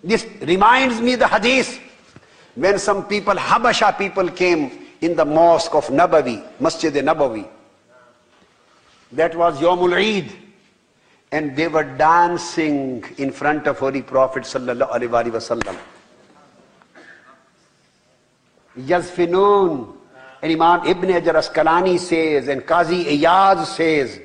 This reminds me the hadith when some people, Habasha people, came in the mosque of Nabawi, Masjid Nabawi. That was Yawmul Eid. And they were dancing in front of Holy Prophet sallallahu alaihi wasallam. Yazfinun. And Imam Ibn Hajar Asqalani says, and Qazi Iyaz says,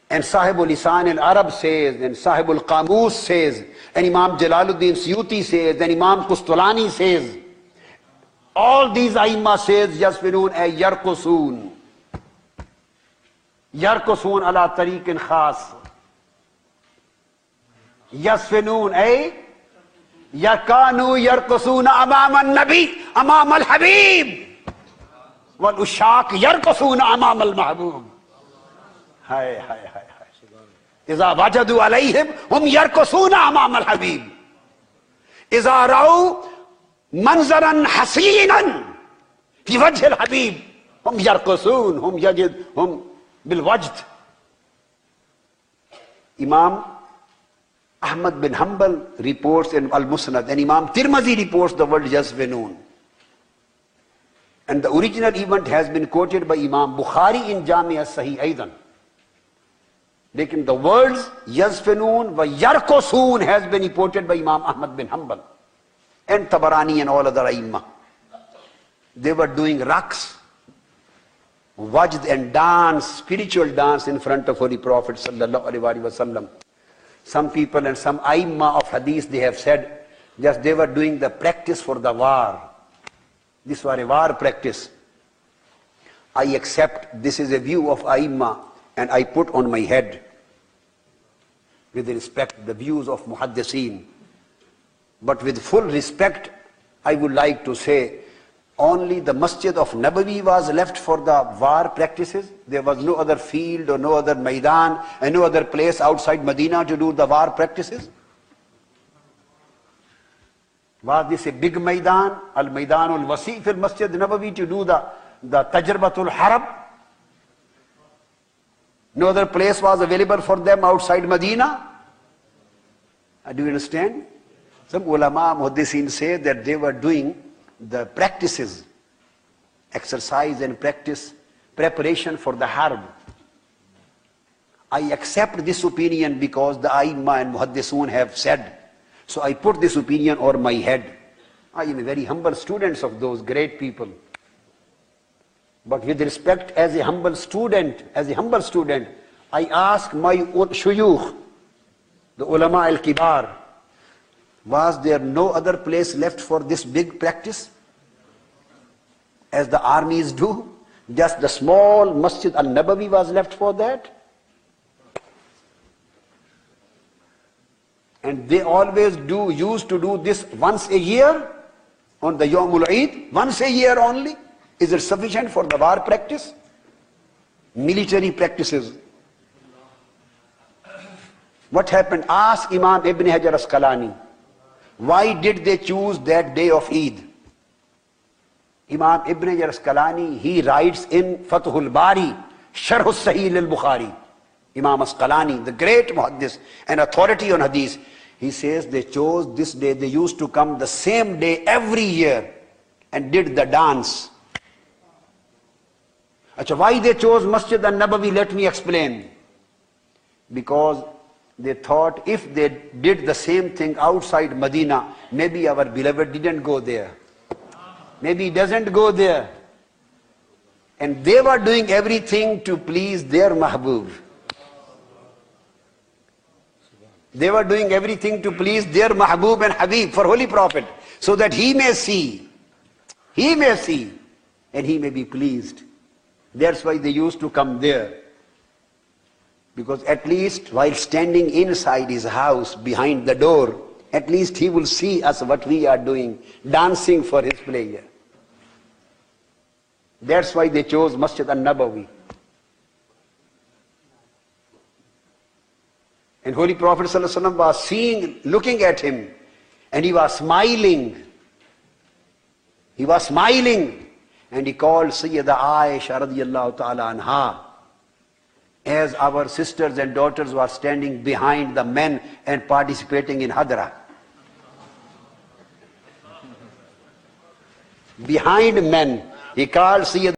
and Sahibul Lisan al-Arab says, and Sahibul Qamus says, and Imam Jalaluddin Suyuti says, and Imam Kustulani says. All these Aimma says, Yazfinun ay yarqusun. Yarqusun ala tariqin khas. Yazfinun ay yakanu yarqusuna amam al-nabi, amam al-habib. وَالْأُشَّاقِ يَرْقُصُونَ أَمَامَ الْمَحْبُوبِ. Hai, hai, hai, hai. إِذَا وَجَدُوا عَلَيْهِمْ هُمْ يَرْقُصُونَ أَمَامَ الْحَبِيبِ. إِذَا رَأَوْا مَنْظَرًا حَسِينًا فِي وَجْهِ الْحَبِيبِ هُمْ يَرْقُصُونَ هُمْ بِالْوَجْدِ. Imam Ahmad bin Hanbal reports in Al-Musnad, and Imam Tirmidhi reports the word Yazvinun. And the original event has been quoted by Imam Bukhari in Jami as-Sahih Aidan. Lekin the words Yazfinun wa Yarqusun has been reported by Imam Ahmad bin Hanbal and Tabarani and all other Aimma. They were doing raqs, wajd and dance, spiritual dance in front of Holy Prophet sallallahu alaihi wasallam. Some people and some Aimma of Hadith, they have said just they were doing the practice for the war. This was a war practice. I accept this is a view of Aimma and I put on my head with respect the views of Muhaddiseen. But with full respect, I would like to say only the Masjid of Nabawi was left for the war practices. There was no other field or no other Maidan and no other place outside Medina to do the war practices. Was this a big Maidan, Al-Maidan al-Wasi fil Masjid Nabawi, to do the Tajribatul Harab? No other place was available for them outside Medina? Do you understand? Some ulama, muhaddiseen say that they were doing the practices, exercise and practice, preparation for the Harb. I accept this opinion because the Aimma and Muhaddisun have said. So I put this opinion on my head. I am a very humble student of those great people. But with respect, as a humble student, I ask my shuyukh, the ulama al-kibar, was there no other place left for this big practice? As the armies do? Just the small Masjid al-Nabawi was left for that? And they always used to do this once a year on the Yawmul Eid, once a year only. Is it sufficient for the war practice? Military practices. What happened? Ask Imam Ibn Hajar Asqalani. Why did they choose that day of Eid? Imam Ibn Hajar Asqalani, he writes in Fathul Bari, Sharh Sahih al-Bukhari. Imam Asqalani, the great muhaddis and authority on hadith, he says they chose this day. They used to come the same day every year and did the dance. Achha, why they chose Masjid al-Nabawi? Let me explain. Because they thought if they did the same thing outside Medina, maybe our beloved didn't go there. Maybe he doesn't go there. And they were doing everything to please their Mahbub. They were doing everything to please their Mahbub and Habib for Holy Prophet, so that he may see, and he may be pleased. That's why they used to come there. Because at least while standing inside his house, behind the door, at least he will see us what we are doing, dancing for his pleasure. That's why they chose Masjid al-Nabawi. And Holy Prophet ﷺ was seeing, looking at him, and he was smiling. He was smiling. And he called Sayyida Aisha radiyallahu ta'ala anha. as our sisters and daughters were standing behind the men and participating in Hadra. Behind men, he called Sayyid